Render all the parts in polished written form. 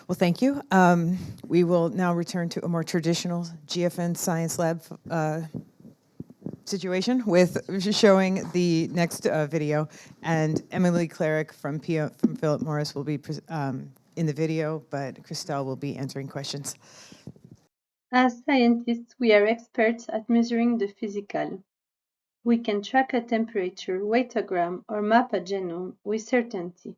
Well, thank you. We will now return to a more traditional GFN Science Lab situation with showing the next video, and Emily Cleric from Philip Morris will be in the video, but Christelle will be answering questions. As scientists, we are experts at measuring the physical. We can track a temperature, weight a gram, or map a genome with certainty.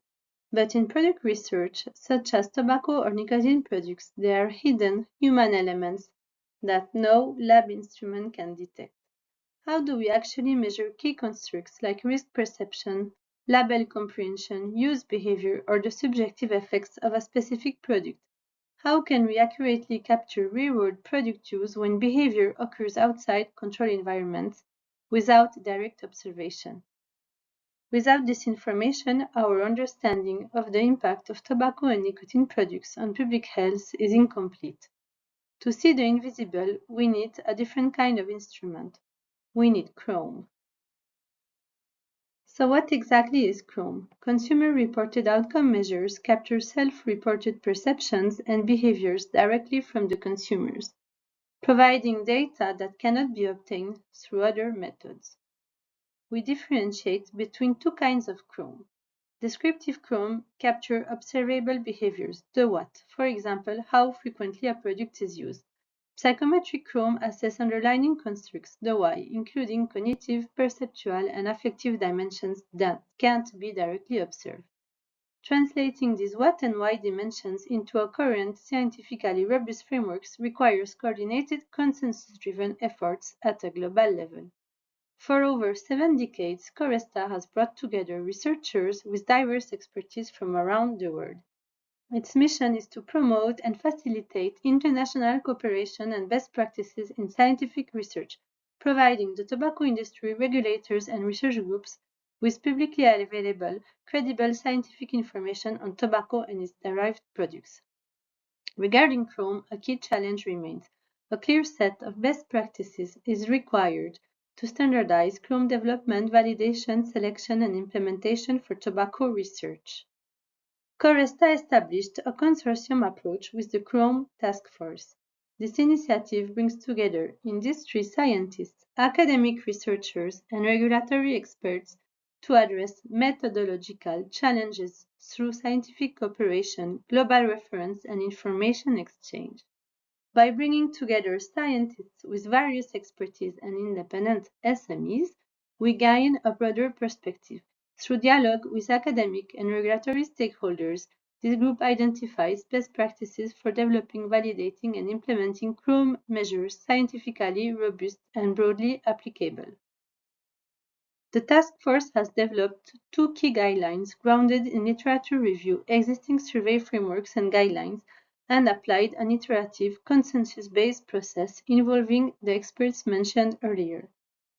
But in product research, such as tobacco or nicotine products, there are hidden human elements that no lab instrument can detect. How do we actually measure key constructs like risk perception, label comprehension, use behavior, or the subjective effects of a specific product? How can we accurately capture real-world product use when behavior occurs outside controlled environments without direct observation? Without this information, our understanding of the impact of tobacco and nicotine products on public health is incomplete. To see the invisible, we need a different kind of instrument. We need CROM. So what exactly is CROM? Consumer-reported outcome measures capture self-reported perceptions and behaviors directly from the consumers, providing data that cannot be obtained through other methods. We differentiate between two kinds of CROM. Descriptive CROM capture observable behaviors, the what, for example, how frequently a product is used. Psychometric CROM assess underlying constructs, the why, including cognitive, perceptual, and affective dimensions that can't be directly observed. Translating these what and why dimensions into a current, scientifically robust frameworks requires coordinated, consensus-driven efforts at a global level. For over 7 decades, Coresta has brought together researchers with diverse expertise from around the world. Its mission is to promote and facilitate international cooperation and best practices in scientific research, providing the tobacco industry, regulators, and research groups with publicly available, credible scientific information on tobacco and its derived products. Regarding CROM, a key challenge remains. A clear set of best practices is required to standardize CROM development, validation, selection, and implementation for tobacco research. Coresta established a consortium approach with the CROM task force. This initiative brings together industry scientists, academic researchers, and regulatory experts to address methodological challenges through scientific cooperation, global reference, and information exchange. By bringing together scientists with various expertise and independent SMEs, we gain a broader perspective. Through dialogue with academic and regulatory stakeholders, this group identifies best practices for developing, validating, and implementing CROM measures scientifically robust and broadly applicable. The task force has developed two key guidelines grounded in literature review, existing survey frameworks and guidelines, and applied an iterative, consensus-based process involving the experts mentioned earlier.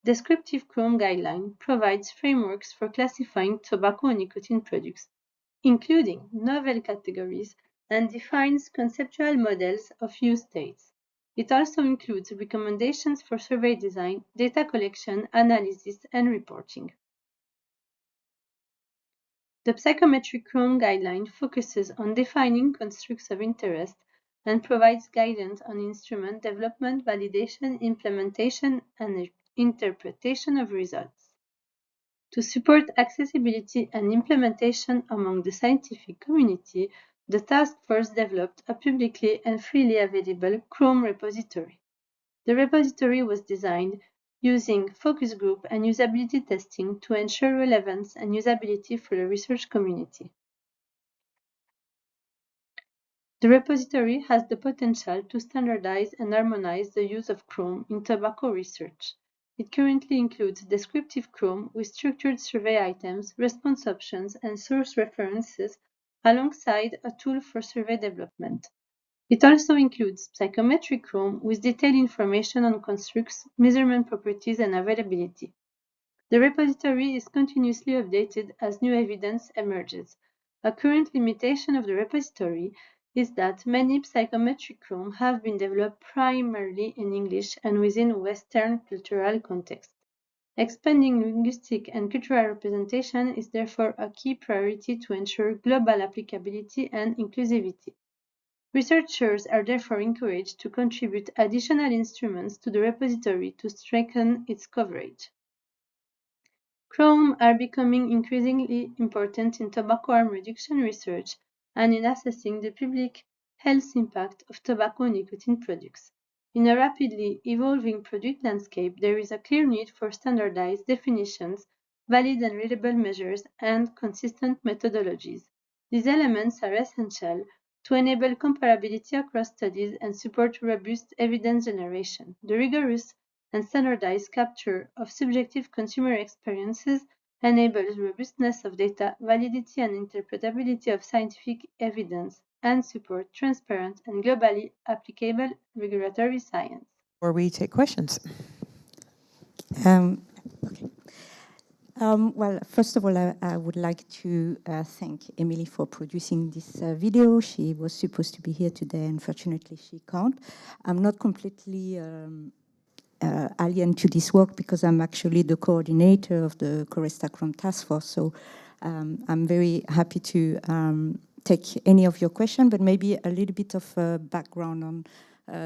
Descriptive CROM guideline provides frameworks for classifying tobacco and nicotine products, including novel categories, and defines conceptual models of use states. It also includes recommendations for survey design, data collection, analysis, and reporting. The psychometric CROM guideline focuses on defining constructs of interest and provides guidance on instrument development, validation, implementation, and interpretation of results. To support accessibility and implementation among the scientific community, the task force developed a publicly and freely available CROM repository. The repository was designed using focus group and usability testing to ensure relevance and usability for the research community. The repository has the potential to standardize and harmonize the use of CROM in tobacco research. It currently includes descriptive CROM with structured survey items, response options, and source references alongside a tool for survey development. It also includes psychometric CROM with detailed information on constructs, measurement properties, and availability. The repository is continuously updated as new evidence emerges. A current limitation of the repository is that many psychometric CROM have been developed primarily in English and within Western cultural contexts. Expanding linguistic and cultural representation is therefore a key priority to ensure global applicability and inclusivity. Researchers are therefore encouraged to contribute additional instruments to the repository to strengthen its coverage. CROMs are becoming increasingly important in tobacco harm reduction research and in assessing the public health impact of tobacco and nicotine products. In a rapidly evolving product landscape, there is a clear need for standardized definitions, valid and readable measures, and consistent methodologies. These elements are essential to enable comparability across studies and support robust evidence generation. The rigorous and standardized capture of subjective consumer experiences enables robustness of data, validity and interpretability of scientific evidence, and support transparent and globally applicable regulatory science. Or we take questions. Okay. Well, first of all, I would like to thank Emily for producing this video. She was supposed to be here today. Unfortunately, she can't. I'm not completely alien to this work because I'm actually the coordinator of the CROM task force. So I'm very happy to take any of your questions, but maybe a little bit of background on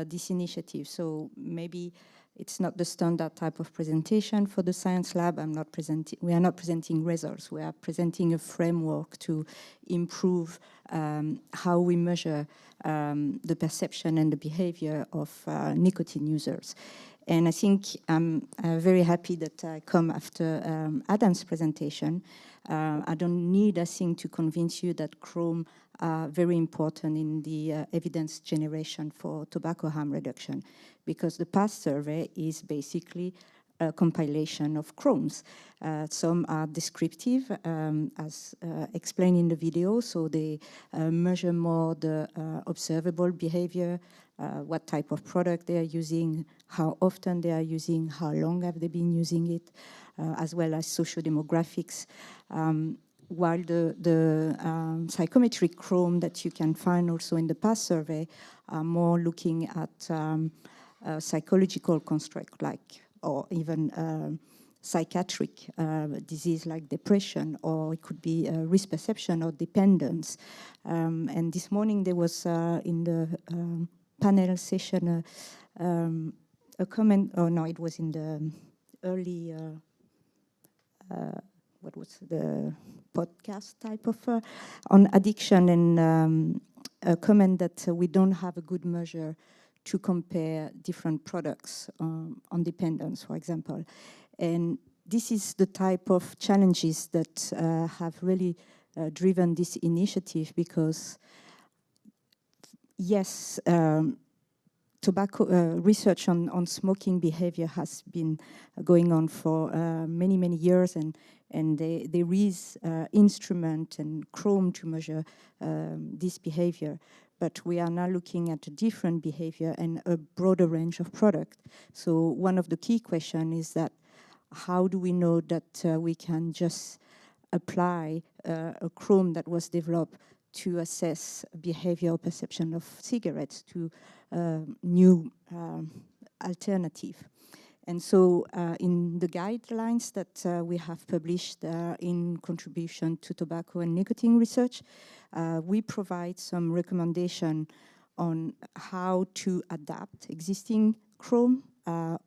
this initiative. So maybe it's not the standard type of presentation for the Science Lab. We are not presenting results. We are presenting a framework to improve how we measure the perception and the behavior of nicotine users. And I think I'm very happy that I come after Adam's presentation. I don't need, I think, to convince you that CROMs are very important in the evidence generation for tobacco harm reduction, because the past survey is basically a compilation of CROMs. Some are descriptive, as explained in the video, so they measure more the observable behavior, what type of product they are using, how often they are using, how long have they been using it, as well as socio-demographics. While the psychometric CROM that you can find also in the past survey are more looking at psychological construct, like, or even psychiatric disease like depression, or it could be risk perception or dependence. And this morning there was in the panel session a comment, oh no, it was in the early, what was the podcast type of, on addiction, and a comment that we don't have a good measure to compare different products on dependence, for example. And this is the type of challenges that have really driven this initiative, because yes, tobacco research on smoking behavior has been going on for many, many years, and there is instrument and CROM to measure this behavior. But we are now looking at a different behavior and a broader range of product. So one of the key questions is that how do we know that we can just apply a CROM that was developed to assess behavior or perception of cigarettes to new alternative. And so in the guidelines that we have published in contribution to tobacco and nicotine research, we provide some recommendation on how to adapt existing CROM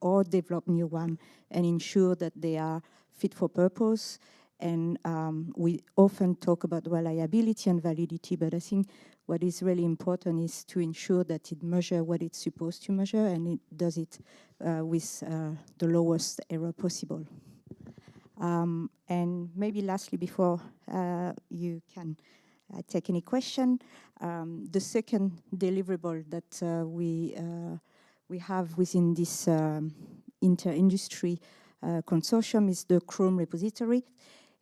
or develop new one and ensure that they are fit for purpose. And we often talk about reliability and validity, but I think what is really important is to ensure that it measures what it's supposed to measure, and it does it with the lowest error possible. And maybe lastly, before you can take any question, the second deliverable that we have within this inter-industry consortium is the CROM repository.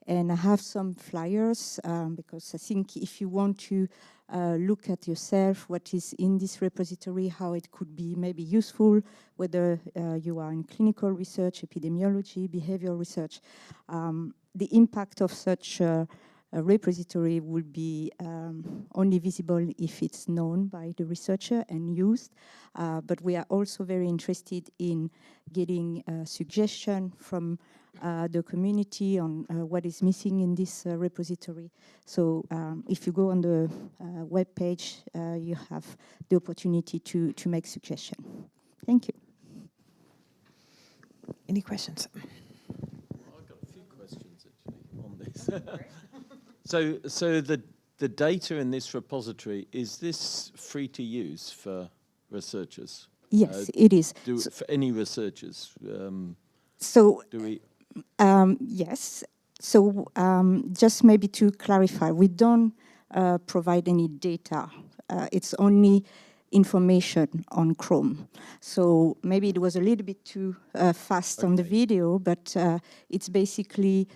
And I have some flyers because I think if you want to look at yourself what is in this repository, how it could be maybe useful, whether you are in clinical research, epidemiology, behavioral research, the impact of such repository will be only visible if it's known by the researcher and used. But we are also very interested in getting suggestion from the community on what is missing in this repository. So if you go on the web page, you have the opportunity to make suggestion. Thank you. Any questions? I've got a few questions actually on this. So the data in this repository, is this free to use for researchers? Yes, it is. For any researchers? So do we? Yes. So just maybe to clarify, we don't provide any data. It's only information on Chrome. So maybe it was a little bit too fast on the video, but it's basically,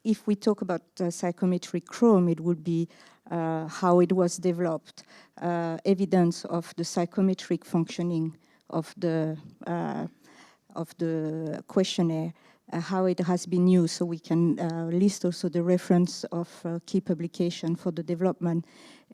if we talk about psychometric Chrome, it would be how it was developed, evidence of the psychometric functioning of the questionnaire, how it has been used, so we can list also the reference of key publication for the development,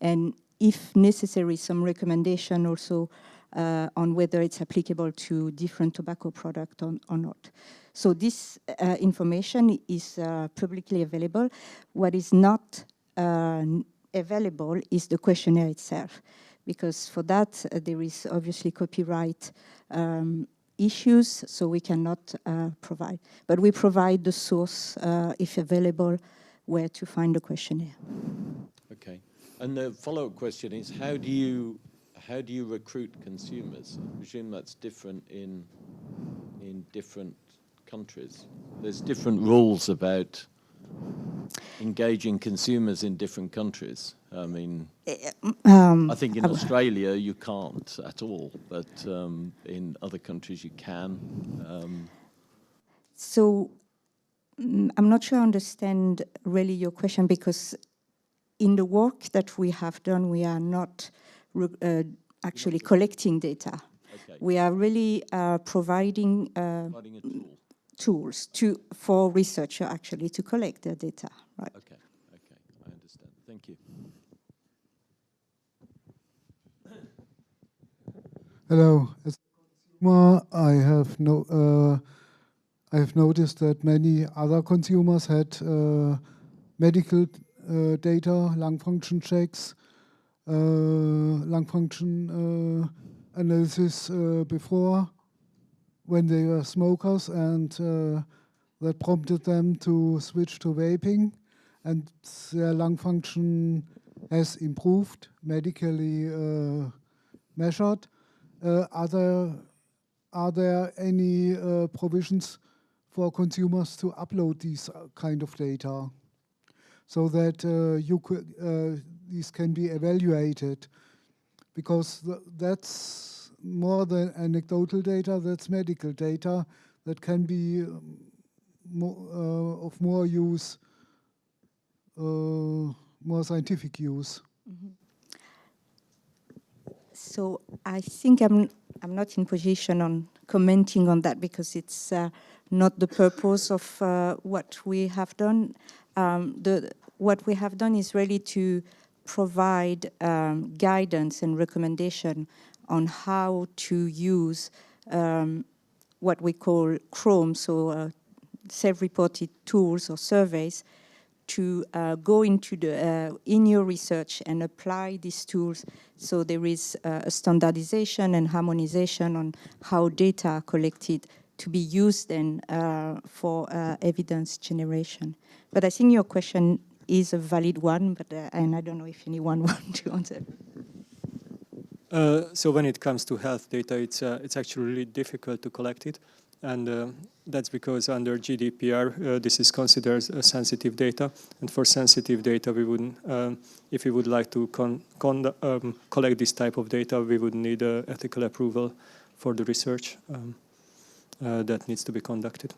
and if necessary, some recommendation also on whether it's applicable to different tobacco product or not. So this information is publicly available. What is not available is the questionnaire itself, because for that there is obviously copyright issues, so we cannot provide. But we provide the source, if available, where to find the questionnaire. Okay. And the follow-up question is, how do you recruit consumers? I presume that's different in different countries. There's different rules about engaging consumers in different countries. I mean, I think in Australia you can't at all, but in other countries you can. So I'm not sure I understand really your question, because in the work that we have done, we are not actually collecting data. Okay. We are really providing a tool. Tools for researcher actually to collect their data. Right. Okay, I understand. Thank you. Hello. As a consumer, I have noticed that many other consumers had medical data, lung function checks, lung function analysis before when they were smokers, and that prompted them to switch to vaping, and their lung function has improved, medically measured. Are there any provisions for consumers to upload these kind of data, so that these can be evaluated? Because that's more than anecdotal data, that's medical data that can be of more use, more scientific use. Mm-hmm. So I think I'm not in position on commenting on that, because it's not the purpose of what we have done. What we have done is really to provide guidance and recommendation on how to use what we call CROMs, so self-reported tools or surveys, to go into in your research and apply these tools. So there is a standardization and harmonization on how data are collected to be used then for evidence generation. But I think your question is a valid one, but and I don't know if anyone wants to answer. So when it comes to health data, it's actually really difficult to collect it, and that's because under GDPR this is considered sensitive data, and for sensitive data we wouldn't, if we would like to collect this type of data, we would need ethical approval for the research that needs to be conducted.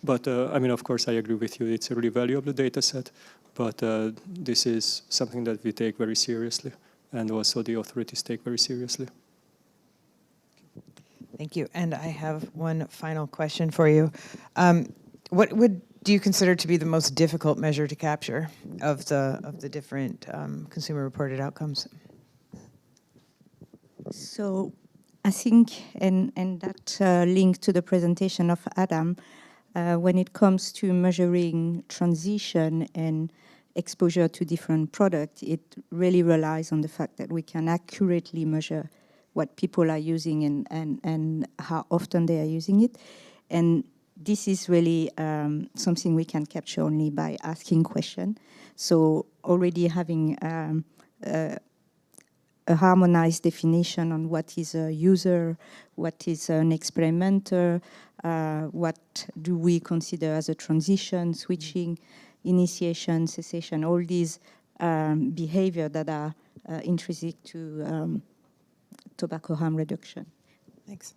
But I mean, of course, I agree with you. It's a really valuable data set, but this is something that we take very seriously, and also the authorities take very seriously. Thank you. And I have one final question for you. What would do you consider to be the most difficult measure to capture of the different consumer-reported outcomes? So I think, and that link to the presentation of Adam, when it comes to measuring transition and exposure to different products, it really relies on the fact that we can accurately measure what people are using and how often they are using it. And this is really something we can capture only by asking questions. So already having a harmonized definition on what is a user, what is an experimenter, what do we consider as a transition, switching, initiation, cessation, all these behavior that are intrinsic to tobacco harm reduction. Thanks.